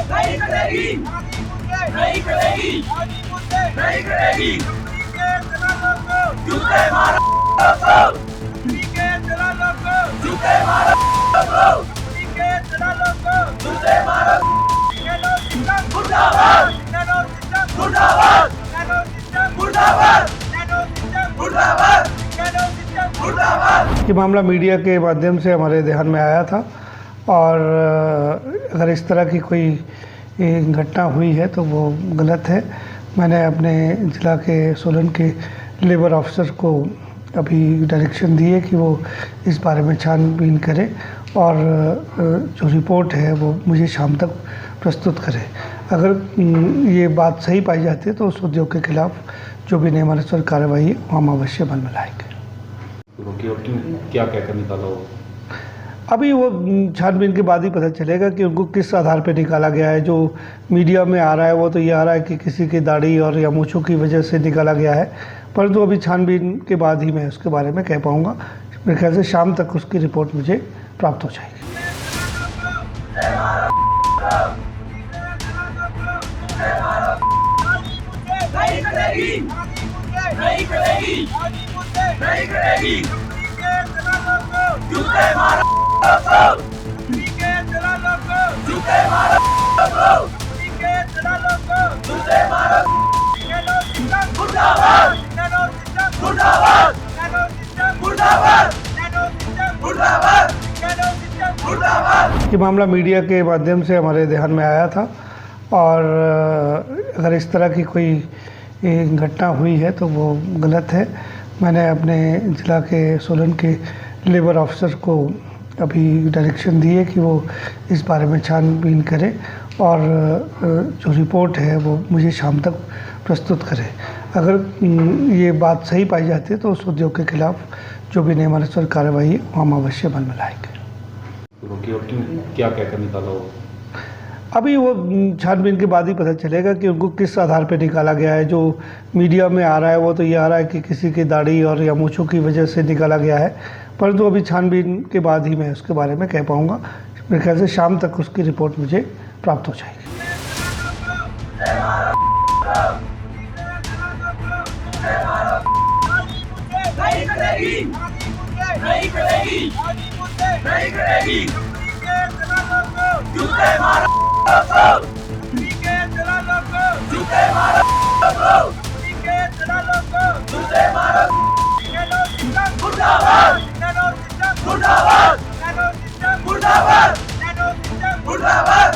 नहीं करेगी, नहीं करेगी, नहीं करेगी। जूते मारो, जूते मारो, जूते मारो। मुर्दाबाद, मुर्दाबाद, मुर्दाबाद, मुर्दाबाद, मुर्दाबाद। ये मामला मीडिया के माध्यम से हमारे ध्यान में आया था और अगर इस तरह की कोई घटना हुई है तो वो गलत है। मैंने अपने ज़िला के सोलन के लेबर ऑफिसर को अभी डायरेक्शन दी है कि वो इस बारे में छानबीन करें और जो रिपोर्ट है वो मुझे शाम तक प्रस्तुत करें। अगर ये बात सही पाई जाती है तो उस उद्योग के खिलाफ जो भी नियमानुसार कार्रवाई है वो हम अवश्य अमल में लाएंगे। क्या कहकर निकाला हो? अभी वो छानबीन के बाद ही पता चलेगा कि उनको किस आधार पर निकाला गया है। जो मीडिया में आ रहा है वो तो ये आ रहा है कि किसी की दाढ़ी और या मूंछों की वजह से निकाला गया है, परंतु अभी छानबीन के बाद ही मैं उसके बारे में कह पाऊँगा। मेरे ख्याल से शाम तक उसकी रिपोर्ट मुझे प्राप्त हो जाएगी। नहीं करेगी, नहीं करेगी, नहीं करेगी। जूते मारो, जूते मारो, जूते मारो। मुर्दाबाद, मुर्दाबाद, मुर्दाबाद, मुर्दाबाद, मुर्दाबाद। ये मामला मीडिया के माध्यम से हमारे ध्यान में आया था और अगर इस तरह की कोई घटना हुई है तो वो गलत है। मैंने अपने ज़िला के सोलन के लेबर ऑफिसर को अभी डायरेक्शन दी है कि वो इस बारे में छानबीन करें और जो रिपोर्ट है वो मुझे शाम तक प्रस्तुत करें। अगर ये बात सही पाई जाती है तो उस उद्योग के खिलाफ जो भी नियमानुसार कार्रवाई है वो हम अवश्य अमल में लाएंगे। क्या कहकर निकाला हो? अभी वो छानबीन के बाद ही पता चलेगा कि उनको किस आधार पर निकाला गया है। जो मीडिया में आ रहा है वो तो ये आ रहा है कि किसी की दाढ़ी और या मूंछों की वजह से निकाला गया है, परंतु अभी छानबीन के बाद ही मैं उसके बारे में कह पाऊँगा। मेरे ख्याल से शाम तक उसकी रिपोर्ट मुझे प्राप्त हो जाएगी। नहीं करेगी, नहीं करेगी, नहीं करेगी। जूते मारो, जूते मारो, जूते मारो। मुर्दाबाद, मुर्दाबाद, मुर्दाबाद, मुर्दाबाद,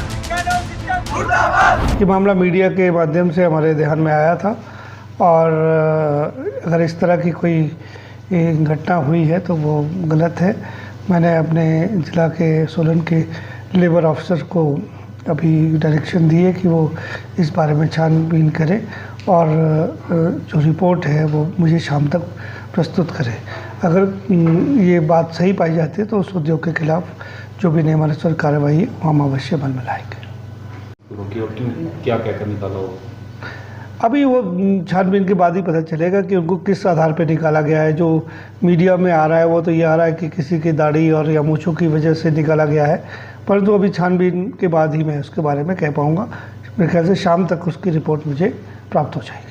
मुर्दाबाद। ये मामला मीडिया के माध्यम से हमारे ध्यान में आया था और अगर इस तरह की कोई घटना हुई है तो वो गलत है। मैंने अपने ज़िला के सोलन के लेबर ऑफिसर को अभी डायरेक्शन दी है कि वो इस बारे में छानबीन करें और जो रिपोर्ट है वो मुझे शाम तक प्रस्तुत करें। अगर ये बात सही पाई जाती है तो उस उद्योग के खिलाफ जो भी नियमानुसार कार्रवाई है वो हम अवश्य अमल में लाएंगे। क्या कहकर निकाला हो? अभी वो छानबीन के बाद ही पता चलेगा कि उनको किस आधार पर निकाला गया है। जो मीडिया में आ रहा है वो तो ये आ रहा है कि किसी की दाढ़ी और या मूंछों की वजह से निकाला गया है, परंतु अभी छानबीन के बाद ही मैं उसके बारे में कह पाऊँगा। मेरे ख्याल से शाम तक उसकी रिपोर्ट मुझे प्राप्त हो जाएगी।